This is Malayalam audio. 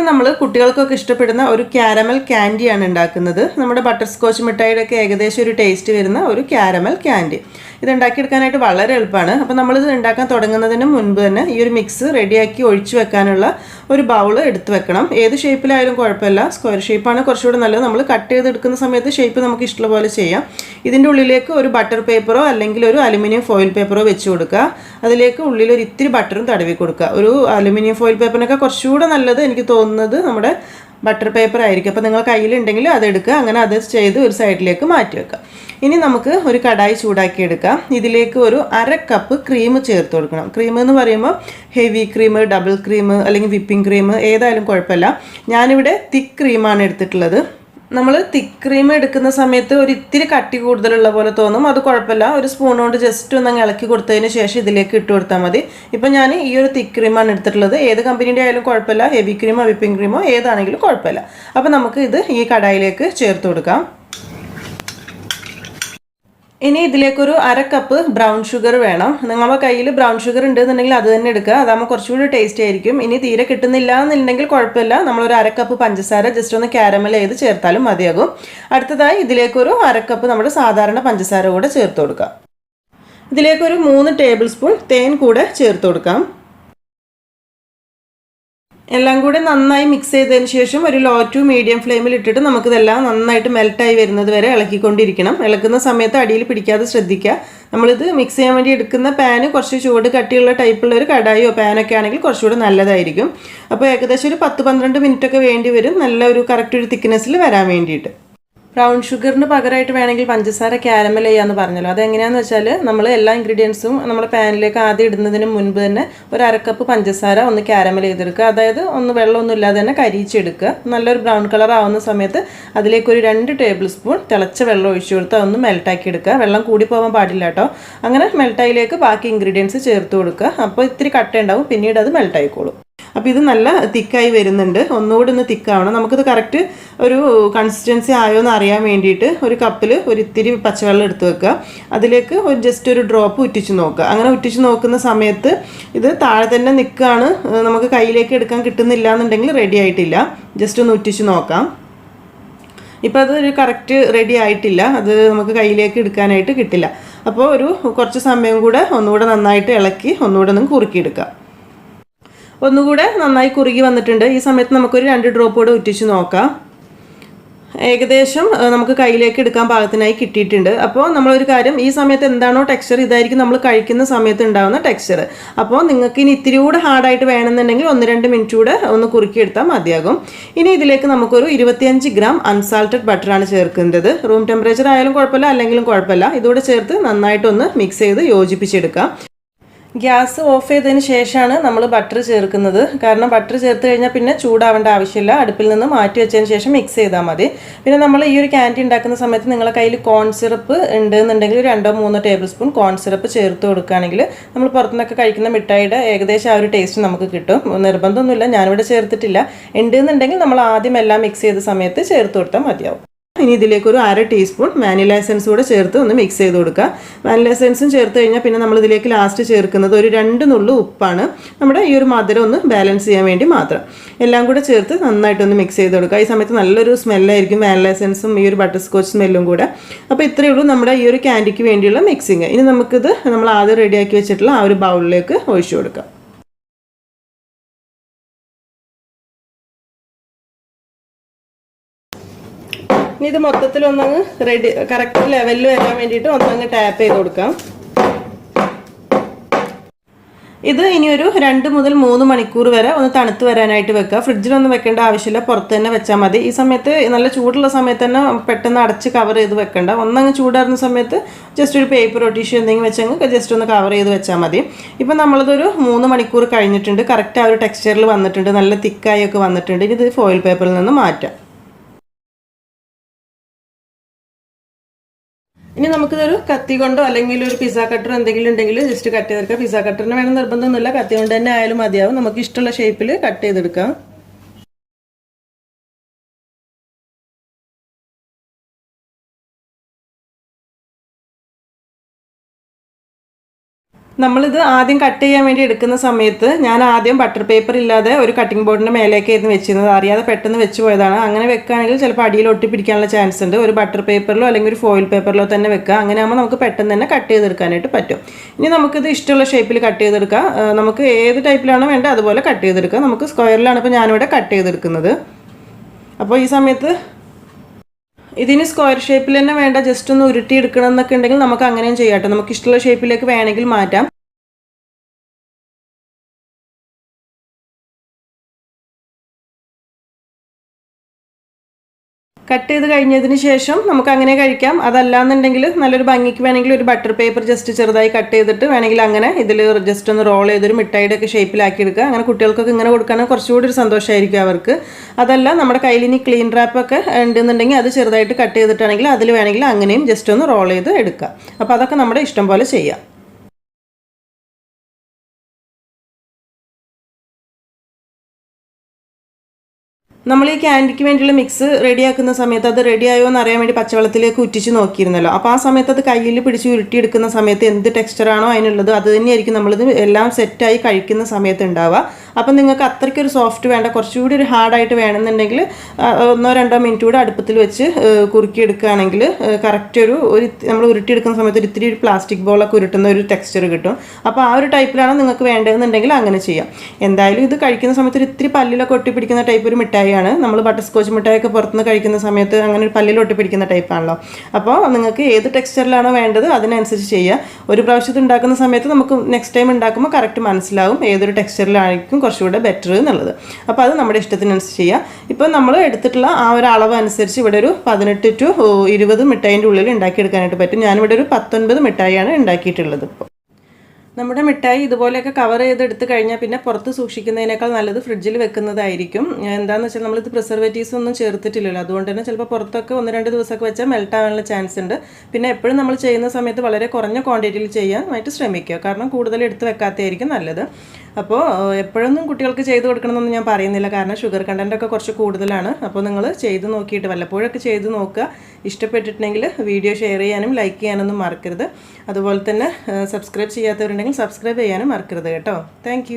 നമ്മൾ കുട്ടികൾക്കൊക്കെ ഇഷ്ടപ്പെടുന്ന ഒരു കാരമൽ ക്യാൻഡിയാണ് ഉണ്ടാക്കുന്നത്. നമ്മുടെ ബട്ടർ സ്കോച്ച് മിഠായിയുടെയൊക്കെ ഏകദേശം ഒരു ടേസ്റ്റ് വരുന്ന ഒരു കാരമൽ ക്യാൻഡി. ഇത് ഉണ്ടാക്കിയെടുക്കാനായിട്ട് വളരെ എളുപ്പമാണ്. അപ്പോൾ നമ്മളിത് ഉണ്ടാക്കാൻ തുടങ്ങുന്നതിന് മുൻപ് തന്നെ ഈ ഒരു മിക്സ് റെഡിയാക്കി ഒഴിച്ചു വെക്കാനുള്ള ഒരു ബൗൾ എടുത്ത് വെക്കണം. ഏത് ഷേപ്പിലായാലും കുഴപ്പമില്ല, സ്ക്വയർ ഷേപ്പാണ് കുറച്ചുകൂടി നല്ലത്. നമ്മൾ കട്ട് ചെയ്തെടുക്കുന്ന സമയത്ത് ഷേപ്പ് നമുക്ക് ഇഷ്ടമുള്ള പോലെ ചെയ്യാം. ഇതിൻ്റെ ഉള്ളിലേക്ക് ഒരു ബട്ടർ പേപ്പറോ അല്ലെങ്കിൽ ഒരു അലുമിനിയം ഫോയിൽ പേപ്പറോ വെച്ച് കൊടുക്കുക. അതിലേക്ക് ഉള്ളിൽ ഒരു ഇത്തിരി ബട്ടറും തടവി കൊടുക്കുക. ഒരു അലുമിനിയം ഫോയിൽ പേപ്പറിനൊക്കെ കുറച്ചുകൂടെ നല്ലത് എനിക്ക് തോന്നുന്നത് നമ്മുടെ ബട്ടർ പേപ്പർ ആയിരിക്കും. അപ്പോൾ നിങ്ങൾ കയ്യിലുണ്ടെങ്കിൽ അതെടുക്കുക. അങ്ങനെ അത് ചെയ്ത് ഒരു സൈഡിലേക്ക് മാറ്റി വെക്കുക. ഇനി നമുക്ക് ഒരു കടായി ചൂടാക്കി എടുക്കാം. ഇതിലേക്ക് ഒരു 1/2 കപ്പ് ക്രീം ചേർത്ത് കൊടുക്കണം. ക്രീം എന്ന് പറയുമ്പോൾ ഹെവി ക്രീം, ഡബിൾ ക്രീം അല്ലെങ്കിൽ വിപ്പിംഗ് ക്രീം ഏതായാലും കുഴപ്പമില്ല. ഞാനിവിടെ തിക്ക് ക്രീമാണ് എടുത്തിട്ടുള്ളത്. നമ്മൾ തിക്ക് ക്രീം എടുക്കുന്ന സമയത്ത് ഒരു ഇത്തിരി കട്ടി കൂടുതലുള്ള പോലെ തോന്നും. അത് കുഴപ്പമില്ല, ഒരു സ്പൂൺ കൊണ്ട് ജസ്റ്റ് ഒന്ന് ഇളക്കി കൊടുത്തതിന് ശേഷം ഇതിലേക്ക് ഇട്ട് കൊടുത്താൽ മതി. ഇപ്പം ഞാൻ ഈ ഒരു തിക്ക് ക്രീമാണ് എടുത്തിട്ടുള്ളത്. ഏത് കമ്പനീൻ്റെ ആയാലും കുഴപ്പമില്ല, ഹെവി ക്രീമോ വിപ്പിംഗ് ക്രീമോ ഏതാണെങ്കിലും കുഴപ്പമില്ല. അപ്പോൾ നമുക്ക് ഇത് ഈ കടായിലേക്ക് ചേർത്ത് കൊടുക്കാം. ഇനി ഇതിലേക്കൊരു 1/2 കപ്പ് ബ്രൗൺ ഷുഗർ വേണം. നിങ്ങളുടെ കയ്യിൽ ബ്രൗൺ ഷുഗർ ഉണ്ടെന്നുണ്ടെങ്കിൽ അത് തന്നെ എടുക്കുക. അതാകുമ്പോൾ കുറച്ചുകൂടി ടേസ്റ്റ് ആയിരിക്കും. ഇനി തീരെ കിട്ടുന്നില്ല എന്നുണ്ടെങ്കിൽ കുഴപ്പമില്ല, നമ്മളൊരു 1/2 കപ്പ് പഞ്ചസാര ജസ്റ്റ് ഒന്ന് കാരമൽ ചെയ്ത് ചേർത്താലും മതിയാകും. അടുത്തതായി ഇതിലേക്കൊരു 1/2 കപ്പ് നമ്മുടെ സാധാരണ പഞ്ചസാര കൂടെ ചേർത്ത് കൊടുക്കാം. ഇതിലേക്കൊരു 3 ടേബിൾ സ്പൂൺ തേൻ കൂടെ ചേർത്ത് കൊടുക്കാം. എല്ലാം കൂടെ നന്നായി മിക്സ് ചെയ്തതിന് ശേഷം ഒരു ലോ ടു മീഡിയം ഫ്ലെയിമിൽ ഇട്ടിട്ട് നമുക്കിതെല്ലാം നന്നായിട്ട് മെൽറ്റായി വരുന്നത് വരെ ഇളക്കിക്കൊണ്ടിരിക്കണം. ഇളക്കുന്ന സമയത്ത് അടിയിൽ പിടിക്കാതെ ശ്രദ്ധിക്കുക. നമ്മളിത് മിക്സ് ചെയ്യാൻ വേണ്ടി എടുക്കുന്ന പാന് കുറച്ച് ചൂട് കട്ടിയുള്ള ടൈപ്പുള്ള ഒരു കടായോ പാനൊക്കെ ആണെങ്കിൽ കുറച്ചുകൂടെ നല്ലതായിരിക്കും. അപ്പോൾ ഏകദേശം ഒരു 10-12 മിനിറ്റൊക്കെ വേണ്ടി വരും നല്ല ഒരു കറക്റ്റ് ഒരു തിക്നെസ്സിൽ വരാൻ വേണ്ടിയിട്ട്. ബ്രൗൺ ഷുഗറിന് പകരമായിട്ട് വേണമെങ്കിൽ പഞ്ചസാര കാരമൽ ചെയ്യാമെന്ന് പറഞ്ഞല്ലോ. അതെങ്ങനെയാണെന്ന് വെച്ചാൽ നമ്മൾ എല്ലാ ഇൻഗ്രീഡിയൻസും നമ്മുടെ പാനിലേക്ക് ആദ്യം ഇടുന്നതിന് മുൻപ് തന്നെ ഒരു 1/2 കപ്പ് പഞ്ചസാര ഒന്ന് കാരമൽ ചെയ്തെടുക്കുക. അതായത് ഒന്ന് വെള്ളമൊന്നും ഇല്ലാതെ തന്നെ കരിയിച്ചെടുക്കുക. നല്ലൊരു ബ്രൗൺ കളർ ആവുന്ന സമയത്ത് അതിലേക്ക് ഒരു 2 ടേബിൾ സ്പൂൺ തിളച്ച വെള്ളം ഒഴിച്ചു കൊടുത്ത് അതൊന്ന് മെൽട്ടാക്കി എടുക്കുക. വെള്ളം കൂടി പോകാൻ പാടില്ല കേട്ടോ. അങ്ങനെ മെൽട്ടായിലേക്ക് ബാക്കി ഇൻഗ്രീഡിയൻസ് ചേർത്ത് കൊടുക്കുക. അപ്പോൾ ഇത്തിരി കട്ട ഉണ്ടാവും, പിന്നീട് അത് മെൽട്ടായിക്കോളും. അപ്പോൾ ഇത് നല്ല തിക്കായി വരുന്നുണ്ട്. ഒന്നുകൂടി ഒന്ന് തിക്കാവണം. നമുക്കിത് കറക്റ്റ് ഒരു കൺസിസ്റ്റൻസി ആയോ എന്ന് അറിയാൻ വേണ്ടിയിട്ട് ഒരു കപ്പിൽ ഒരു ഇത്തിരി പച്ചവെള്ളം എടുത്ത് വെക്കുക. അതിലേക്ക് ഒരു ജസ്റ്റ് ഒരു ഡ്രോപ്പ് ഉറ്റിച്ച് നോക്കുക. അങ്ങനെ ഉറ്റിച്ച് നോക്കുന്ന സമയത്ത് ഇത് താഴെ തന്നെ നിൽക്കുകയാണ്, നമുക്ക് കയ്യിലേക്ക് എടുക്കാൻ കിട്ടുന്നില്ല എന്നുണ്ടെങ്കിൽ റെഡി ആയിട്ടില്ല. ജസ്റ്റ് ഒന്ന് ഉറ്റിച്ച് നോക്കാം. ഇപ്പോൾ അതൊരു കറക്റ്റ് റെഡി ആയിട്ടില്ല, അത് നമുക്ക് കയ്യിലേക്ക് എടുക്കാനായിട്ട് കിട്ടില്ല. അപ്പോൾ ഒരു കുറച്ച് സമയം കൂടെ ഒന്നുകൂടെ നന്നായിട്ട് ഇളക്കി ഒന്നുകൂടെ ഒന്ന് കുറുക്കിയെടുക്കാം. ഒന്നുകൂടെ നന്നായി കുറുകി വന്നിട്ടുണ്ട്. ഈ സമയത്ത് നമുക്കൊരു 2 ഡ്രോപ്പ് കൂടെ ഉറ്റിച്ച് നോക്കാം. ഏകദേശം നമുക്ക് കയ്യിലേക്ക് എടുക്കാൻ പാകത്തിനായി കിട്ടിയിട്ടുണ്ട്. അപ്പോൾ നമ്മളൊരു കാര്യം, ഈ സമയത്ത് എന്താണോ ടെക്സ്ചർ ഇതായിരിക്കും നമ്മൾ കഴിക്കുന്ന സമയത്ത് ഉണ്ടാകുന്ന ടെക്സ്ചർ. അപ്പോൾ നിങ്ങൾക്ക് ഇനി ഇത്തിരി കൂടെ ഹാർഡായിട്ട് വേണമെന്നുണ്ടെങ്കിൽ 1-2 മിനിറ്റ് കൂടെ ഒന്ന് കുറുക്കിയെടുത്താൽ മതിയാകും. ഇനി ഇതിലേക്ക് നമുക്കൊരു 25 ഗ്രാം അൺസാൾട്ടഡ് ബട്ടറാണ് ചേർക്കുന്നത്. റൂം ടെമ്പറേച്ചർ ആയാലും കുഴപ്പമില്ല, അല്ലെങ്കിലും കുഴപ്പമില്ല. ഇതോടെ ചേർത്ത് നന്നായിട്ടൊന്ന് മിക്സ് ചെയ്ത് യോജിപ്പിച്ചെടുക്കാം. ഗ്യാസ് ഓഫ് ചെയ്തതിന് ശേഷമാണ് നമ്മൾ ബട്ടർ ചേർക്കുന്നത്. കാരണം ബട്ടർ ചേർത്ത് കഴിഞ്ഞാൽ പിന്നെ ചൂടാവേണ്ട ആവശ്യമില്ല. അടുപ്പിൽ നിന്ന് മാറ്റി വെച്ചതിന് ശേഷം മിക്സ് ചെയ്താൽ മതി. പിന്നെ നമ്മൾ ഈ ഒരു ക്യാൻഡി ഉണ്ടാക്കുന്ന സമയത്ത് നിങ്ങളുടെ കയ്യിൽ കോൺ സിറപ്പ് ഉണ്ടെന്നുണ്ടെങ്കിൽ 2-3 ടേബിൾ സ്പൂൺ കോൺ സിറപ്പ് ചേർത്ത് കൊടുക്കുകയാണെങ്കിൽ നമ്മൾ പുറത്തുനിന്നൊക്കെ കഴിക്കുന്ന മിഠായിയുടെ ഏകദേശം ആ ഒരു ടേസ്റ്റ് നമുക്ക് കിട്ടും. നിർബന്ധമൊന്നുമില്ല, ഞാനിവിടെ ചേർത്തിട്ടില്ല. ഉണ്ടെന്നുണ്ടെങ്കിൽ നമ്മൾ ആദ്യം എല്ലാം മിക്സ് ചെയ്ത സമയത്ത് ചേർത്ത് കൊടുത്താൽ മതിയാവും. ഇനി ഇതിലേക്കൊരു 1/2 ടീസ്പൂൺ വാനില എസൻസ് കൂടെ ചേർത്ത് ഒന്ന് മിക്സ് ചെയ്ത് കൊടുക്കുക. വാനില എസൻസും ചേർത്ത് കഴിഞ്ഞാൽ പിന്നെ നമ്മൾ ഇതിലേക്ക് ലാസ്റ്റ് ചേർക്കുന്നത് ഒരു 2 നുള്ളു ഉപ്പാണ്. നമ്മുടെ ഈ ഒരു മധുരം ഒന്ന് ബാലൻസ് ചെയ്യാൻ വേണ്ടി മാത്രം. എല്ലാം കൂടെ ചേർത്ത് നന്നായിട്ടൊന്ന് മിക്സ് ചെയ്ത് കൊടുക്കുക. ഈ സമയത്ത് നല്ലൊരു സ്മെല്ലായിരിക്കും വാനില എസൻസും ഈ ഒരു ബട്ടർ സ്കോച്ച് സ്മെല്ലും കൂടെ. അപ്പോൾ ഇത്രയേ ഉള്ളൂ നമ്മുടെ ഈ ഒരു ക്യാൻഡിക്ക് വേണ്ടിയുള്ള മിക്സിങ്. ഇനി നമുക്കിത് നമ്മൾ ആദ്യം റെഡിയാക്കി വെച്ചിട്ടുള്ള ആ ഒരു ബൗളിലേക്ക് ഒഴിച്ചു കൊടുക്കാം. ഇനി ഇത് മൊത്തത്തിൽ ഒന്നങ്ങ് റെഡി കറക്റ്റ് ലെവലിൽ വരാൻ വേണ്ടിയിട്ട് ഒന്നങ്ങ് ടാപ്പ് ചെയ്ത് കൊടുക്കാം. ഇത് ഇനി ഒരു 2 മുതൽ 3 മണിക്കൂർ വരെ ഒന്ന് തണുത്ത് വരാനായിട്ട് വെക്കുക. ഫ്രിഡ്ജിലൊന്നും വെക്കേണ്ട ആവശ്യമില്ല, പുറത്ത് തന്നെ വെച്ചാൽ മതി. ഈ സമയത്ത് നല്ല ചൂടുള്ള സമയത്ത് തന്നെ പെട്ടെന്ന് അടച്ച് കവർ ചെയ്ത് വെക്കണ്ട. ഒന്നങ്ങ് ചൂടാറുന്ന സമയത്ത് ജസ്റ്റ് ഒരു പേപ്പറോ ടിഷ്യൂ എന്തെങ്കിലും വെച്ചങ്ങ് ജസ്റ്റ് ഒന്ന് കവർ ചെയ്ത് വെച്ചാൽ മതി. ഇപ്പം നമ്മളതൊരു 3 മണിക്കൂർ കഴിഞ്ഞിട്ടുണ്ട്. കറക്റ്റ് ആ ഒരു ടെക്സ്ചറിൽ വന്നിട്ടുണ്ട്, നല്ല തിക്കായി ഒക്കെ വന്നിട്ടുണ്ട്. ഇനി ഇത് ഫോയിൽ പേപ്പറിൽ നിന്ന് മാറ്റാം. ഇനി നമുക്കിതൊരു കത്തി കൊണ്ടോ അല്ലെങ്കിൽ ഒരു പിസ്സ കട്ടറോ എന്തെങ്കിലും ഉണ്ടെങ്കിൽ ജസ്റ്റ് കട്ട് ചെയ്തെടുക്കാം. പിസ്സ കട്ടറിന് വേണം നിർബന്ധമൊന്നുമില്ല, കത്തി കൊണ്ട് തന്നെ ആയാലും മതിയാവും. നമുക്ക് ഇഷ്ടമുള്ള ഷേപ്പിൽ കട്ട് ചെയ്തെടുക്കാം. നമ്മളിത് ആദ്യം കട്ട് ചെയ്യാൻ വേണ്ടി എടുക്കുന്ന സമയത്ത് ഞാൻ ആദ്യം ബട്ടർ പേപ്പർ ഇല്ലാതെ ഒരു കട്ടിംഗ് ബോർഡിൻ്റെ മേലേക്കായിരുന്നു വെച്ചിരുന്നത്. അറിയാതെ പെട്ടെന്ന് വെച്ച് പോയതാണ്. അങ്ങനെ വെക്കുകയാണെങ്കിൽ ചിലപ്പോൾ അടിയിൽ ഒട്ടിപ്പിടിക്കാനുള്ള ചാൻസ് ഉണ്ട്. ഒരു ബട്ടർ പേപ്പറിലോ അല്ലെങ്കിൽ ഒരു ഫോയിൽ പേപ്പറിലോ തന്നെ വെക്കുക. അങ്ങനെ ആകുമ്പോൾ നമുക്ക് പെട്ടെന്ന് തന്നെ കട്ട് ചെയ്തെടുക്കാനായിട്ട് പറ്റും. ഇനി നമുക്കിത് ഇഷ്ടമുള്ള ഷേപ്പിൽ കട്ട് ചെയ്തെടുക്കാം. നമുക്ക് ഏത് ടൈപ്പിലാണോ വേണ്ടത് അതുപോലെ കട്ട് ചെയ്തെടുക്കാം. നമുക്ക് സ്ക്വയറിലാണ് ഇപ്പോൾ ഞാനിവിടെ കട്ട് ചെയ്തെടുക്കുന്നത്. അപ്പോൾ ഈ സമയത്ത് ഇതിന് സ്ക്വയർ ഷേപ്പിൽ തന്നെ വേണ്ട, ജസ്റ്റ് ഒന്ന് ഉരുട്ടി എടുക്കണം എന്നൊക്കെ ഉണ്ടെങ്കിൽ നമുക്ക് അങ്ങനെയും ചെയ്യാം കേട്ടോ. നമുക്ക് ഇഷ്ടമുള്ള ഷേപ്പിലേക്ക് വേണമെങ്കിൽ മാറ്റാം. കട്ട് ചെയ്ത് കഴിഞ്ഞതിന് ശേഷം നമുക്ക് അങ്ങനെ കഴിക്കാം. അതല്ലാന്നുണ്ടെങ്കിൽ നല്ലൊരു ഭംഗിക്ക് വേണമെങ്കിൽ ഒരു ബട്ടർ പേപ്പർ ജസ്റ്റ് ചെറുതായി കട്ട് ചെയ്തിട്ട് വേണമെങ്കിൽ അങ്ങനെ ഇതിൽ ജസ്റ്റ് ഒന്ന് റോൾ ചെയ്തൊരു മിഠായിയുടെ ഒക്കെ ഷേപ്പിലാക്കി എടുക്കുക. അങ്ങനെ കുട്ടികൾക്കൊക്കെ ഇങ്ങനെ കൊടുക്കുകയാണെങ്കിൽ കുറച്ചുകൂടി ഒരു സന്തോഷമായിരിക്കും അവർക്ക്. അതല്ല നമ്മുടെ കയ്യിൽ ഇനി ക്ലീൻ റാപ്പൊക്കെ ഉണ്ടെന്നുണ്ടെങ്കിൽ അത് ചെറുതായിട്ട് കട്ട് ചെയ്തിട്ടാണെങ്കിൽ അതിൽ വേണമെങ്കിൽ അങ്ങനെയും ജസ്റ്റ് ഒന്ന് റോൾ ചെയ്ത് എടുക്കുക. അപ്പോൾ അതൊക്കെ നമ്മുടെ ഇഷ്ടം പോലെ ചെയ്യാം. നമ്മൾ ഈ ക്യാൻഡിക്ക് വേണ്ടിയുള്ള മിക്സ് റെഡിയാക്കുന്ന സമയത്ത് അത് റെഡിയായോ എന്ന് അറിയാൻ വേണ്ടി പച്ചവെള്ളത്തിലേക്ക് ഉറ്റിച്ച് നോക്കിയിരുന്നല്ലോ. അപ്പോൾ ആ സമയത്ത് അത് കയ്യിൽ പിടിച്ച് ഉരുട്ടിയെടുക്കുന്ന സമയത്ത് എന്ത് ടെക്സ്ചറാണോ അതിനുള്ളത് അത് തന്നെയായിരിക്കും നമ്മളിത് എല്ലാം സെറ്റായി കഴിക്കുന്ന സമയത്ത് ഉണ്ടാവുക. അപ്പം നിങ്ങൾക്ക് അത്രയ്ക്കൊരു സോഫ്റ്റ് വേണ്ട, കുറച്ചുകൂടി ഒരു ഹാർഡായിട്ട് വേണമെന്നുണ്ടെങ്കിൽ 1-2 മിനിറ്റ് കൂടെ അടുപ്പത്തിൽ വെച്ച് കുറുക്കിയെടുക്കുകയാണെങ്കിൽ കറക്റ്റ് ഒരു നമ്മൾ ഉരുട്ടിയെടുക്കുന്ന സമയത്ത് ഒരു പ്ലാസ്റ്റിക് ബോളൊക്കെ ഉരുട്ടുന്ന ഒരു ടെക്സ്ചർ കിട്ടും. അപ്പോൾ ആ ഒരു ടൈപ്പിലാണ് നിങ്ങൾക്ക് വേണ്ടതെന്നുണ്ടെങ്കിൽ അങ്ങനെ ചെയ്യാം. എന്തായാലും ഇത് കഴിക്കുന്ന സമയത്ത് ഒരു ഇത്തിരി പല്ലിലൊക്കെ ഒട്ടിപ്പിടിക്കുന്ന ടൈപ്പ് ഒരു മിഠായി. നമ്മൾ ബട്ടർ സ്കോച്ച് മിഠായിയൊക്കെ പുറത്തുനിന്ന് കഴിക്കുന്ന സമയത്ത് അങ്ങനെ ഒരു പല്ലിൽ ഒട്ടിപ്പിടിക്കുന്ന ടൈപ്പാണല്ലോ. അപ്പോൾ നിങ്ങൾക്ക് ഏത് ടെക്സ്ചറിലാണോ വേണ്ടത് അതിനനുസരിച്ച് ചെയ്യുക. ഒരു പ്രാവശ്യത്തിൽ ഉണ്ടാക്കുന്ന സമയത്ത് നമുക്ക് നെക്സ്റ്റ് ടൈം ഉണ്ടാക്കുമ്പോൾ കറക്റ്റ് മനസ്സിലാവും ഏതൊരു ടെക്സ്ചറിലായിരിക്കും കുറച്ചുകൂടെ ബെറ്റർ എന്നുള്ളത്. അപ്പോൾ അത് നമ്മുടെ ഇഷ്ടത്തിനനുസരിച്ച് ചെയ്യുക. ഇപ്പോൾ നമ്മൾ എടുത്തിട്ടുള്ള ആ ഒരു അളവ് അനുസരിച്ച് ഇവിടെ ഒരു 18 to 20 മിഠായിൻ്റെ ഉള്ളിൽ ഉണ്ടാക്കിയെടുക്കാനായിട്ട് പറ്റും. ഞാനിവിടെ ഒരു 19 മിഠായിയാണ് ഉണ്ടാക്കിയിട്ടുള്ളത്. ഇപ്പോൾ നമ്മുടെ മിഠായി ഇതുപോലെയൊക്കെ കവർ ചെയ്തെടുത്ത് കഴിഞ്ഞാൽ പിന്നെ പുറത്ത് സൂക്ഷിക്കുന്നതിനേക്കാൾ നല്ലത് ഫ്രിഡ്ജിൽ വെക്കുന്നതായിരിക്കും. എന്താണെന്ന് വെച്ചാൽ നമ്മളിത് പ്രിസർവേറ്റീവ്സ് ഒന്നും ചേർത്തിട്ടില്ലല്ലോ. അതുകൊണ്ട് തന്നെ ചിലപ്പോൾ പുറത്തൊക്കെ 1-2 ദിവസമൊക്കെ വെച്ചാൽ മെൽറ്റ് ആവാനുള്ള ചാൻസ് ഉണ്ട്. പിന്നെ എപ്പോഴും നമ്മൾ ചെയ്യുന്ന സമയത്ത് വളരെ കുറഞ്ഞ ക്വാണ്ടിറ്റിയിൽ ചെയ്യാനായിട്ട് ശ്രമിക്കുക. കാരണം കൂടുതൽ എടുത്ത് വെക്കാത്തതായിരിക്കും നല്ലത്. അപ്പോൾ എപ്പോഴൊന്നും കുട്ടികൾക്ക് ചെയ്ത് കൊടുക്കണമെന്നൊന്നും ഞാൻ പറയുന്നില്ല. കാരണം ഷുഗർ കണ്ടൻറ്റൊക്കെ കുറച്ച് കൂടുതലാണ്. അപ്പോൾ നിങ്ങൾ ചെയ്ത് നോക്കിയിട്ട് വല്ലപ്പോഴൊക്കെ ചെയ്ത് നോക്കുക. ഇഷ്ടപ്പെട്ടിട്ടുണ്ടെങ്കിൽ വീഡിയോ ഷെയർ ചെയ്യാനും ലൈക്ക് ചെയ്യാനൊന്നും മറക്കരുത്. അതുപോലെ തന്നെ സബ്സ്ക്രൈബ് ചെയ്യാത്തവരുണ്ടെങ്കിൽ സബ്സ്ക്രൈബ് ചെയ്യാനും മറക്കരുത് കേട്ടോ. താങ്ക്